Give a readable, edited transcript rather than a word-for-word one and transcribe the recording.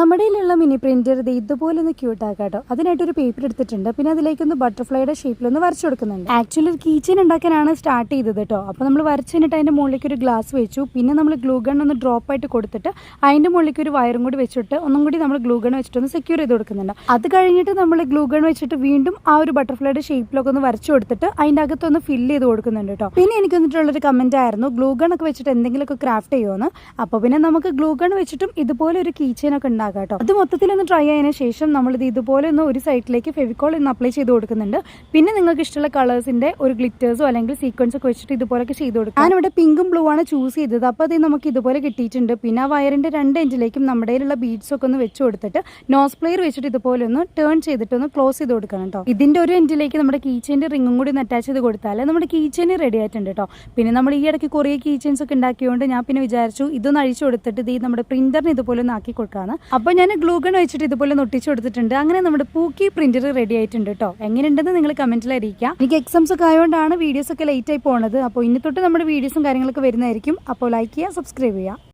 നമ്മുടെ കയ്യിലുള്ള mini printer ഇത് ഇതുപോലെ ഒന്ന് ക്യൂട്ട് ആക്കാട്ടോ. അതിനായിട്ടൊരു പേപ്പർ എടുത്തിട്ടുണ്ട്. പിന്നെ അതിലേക്കൊന്ന് ബട്ടർഫ്ലൈയുടെ ഷേപ്പിലൊന്ന് വരച്ചു കൊടുക്കുന്നുണ്ട്. ആക്ച്വലി ഒരു കീച്ചെയിൻ ഉണ്ടാക്കാനാണ് സ്റ്റാർട്ട് ചെയ്തത് കേട്ടോ. അപ്പോൾ നമ്മൾ വരച്ചു കഴിഞ്ഞിട്ട് അതിൻ്റെ മുകളിലേക്ക് ഒരു ഗ്ലാസ് വെച്ചു. പിന്നെ നമ്മൾ ഗ്ലൂ ഗൺ ഒന്ന് ഡ്രോപ്പ് ആയിട്ട് കൊടുത്തിട്ട് അതിൻ്റെ മുകളിലേക്ക് ഒരു വയറും കൂടി വെച്ചിട്ട് ഒന്നും കൂടി നമ്മൾ ഗ്ലൂ ഗൺ വെച്ചിട്ട് ഒന്ന് സെക്യൂർ ചെയ്ത് കൊടുക്കുന്നുണ്ട്. അത് കഴിഞ്ഞിട്ട് നമ്മൾ ഗ്ലൂ ഗൺ വെച്ചിട്ട് വീണ്ടും ആ ഒരു ബട്ടർഫ്ലൈയുടെ ഷേപ്പിലൊക്കെ ഒന്ന് വരച്ചു കൊടുത്തിട്ട് അതിൻ്റെ അകത്തൊന്ന് ഫില്ല് ചെയ്ത് കൊടുക്കുന്നുണ്ട് കേട്ടോ. പിന്നെ എനിക്ക് വന്നിട്ടുള്ളൊരു കമന്റ് ആയിരുന്നു ഗ്ലൂ ഗൺ ഒക്കെ വെച്ചിട്ട് എന്തെങ്കിലുമൊക്കെ ക്രാഫ്റ്റ് ചെയ്യുമെന്ന്. അപ്പോൾ പിന്നെ നമുക്ക് ഗ്ലൂ ഗൺ വെച്ചിട്ടും ഇതുപോലെ ഒരു കീച്ചെയിൻ ഒക്കെ ഉണ്ടാക്കാം കേട്ടോ. അത് മൊത്തത്തിലൊന്ന് ട്രൈ ആയതിനു ശേഷം നമ്മളിത് ഇതുപോലെ ഒന്ന് ഒരു സൈഡിലേക്ക് ഫെവിക്കോൾ ഒന്ന് അപ്ലൈ ചെയ്ത് കൊടുക്കുന്നുണ്ട്. പിന്നെ നിങ്ങൾക്ക് ഇഷ്ടമുള്ള കളേഴ്സിന്റെ ഒരു ഗ്ലിറ്റേഴ്സോ അല്ലെങ്കിൽ സീക്വൻസ് ഒക്കെ വെച്ചിട്ട് ഇതുപോലൊക്കെ ചെയ്ത് കൊടുക്കാം. ഞാനിവിടെ പിങ്കും ബ്ലൂ ആണ് ചൂസ് ചെയ്തത്. അപ്പോൾ അത് നമുക്ക് ഇതുപോലെ കിട്ടിയിട്ടുണ്ട്. പിന്നെ ആ വയറിന്റെ രണ്ട് എൻഡിലേക്കും നമ്മുടെ കയ്യിലുള്ള ബീഡ്സ് ഒക്കെ ഒന്ന് വെച്ച് കൊടുത്തിട്ട് നോസ് പ്ലെയർ വെച്ചിട്ട് ഇതുപോലെ ഒന്ന് ടേൺ ചെയ്തിട്ട് ഒന്ന് ക്ലോസ് ചെയ്ത് കൊടുക്കണം കേട്ടോ. ഇതിന്റെ ഒരു എൻഡിലേക്ക് നമ്മുടെ കീച്ചെയിന്റെ റിങ്ങും കൂടി ഒന്ന് അറ്റാച്ച് ചെയ്ത് കൊടുത്താൽ നമ്മുടെ കീച്ചെയിൻ റെഡി ആയിട്ടുണ്ട് കേട്ടോ. പിന്നെ നമ്മൾ ഈ ഇടയ്ക്ക് കുറേ കീച്ചെയിൻസ് ഒക്കെ ഉണ്ടാക്കിയതുകൊണ്ട് ഞാൻ പിന്നെ വിചാരിച്ചു ഇതൊന്ന് അഴിച്ചു കൊടുത്തിട്ട് ഇത് നമ്മുടെ പ്രിന്ററിന് ഇതുപോലെ ഒന്ന് ആക്കി കൊടുക്കാന്ന്. അപ്പോൾ ഞാൻ ഗ്ലൂ ഗൺ വെച്ചിട്ട് ഇതുപോലെ ഒട്ടിച്ചു കൊടുത്തിട്ടുണ്ട്. അങ്ങനെ നമ്മുടെ പൂക്കി പ്രിന്റർ റെഡി ആയിട്ടുണ്ട് കേട്ടോ. എങ്ങനെയുണ്ടെന്ന് നിങ്ങൾ കമന്റിൽ അറിയിക്കാം. എനിക്ക് എക്സാംസ് ഒക്കെ ആയതുകൊണ്ടാണ് വീഡിയോസ് ഒക്കെ ലേറ്റ് ആയി പോകുന്നത്. അപ്പോൾ ഇനി തൊട്ട് നമ്മുടെ വീഡിയോസും കാര്യങ്ങളൊക്കെ വരുന്നതായിരിക്കും. അപ്പോൾ ലൈക്ക് ചെയ്യുക, സബ്സ്ക്രൈബ് ചെയ്യുക.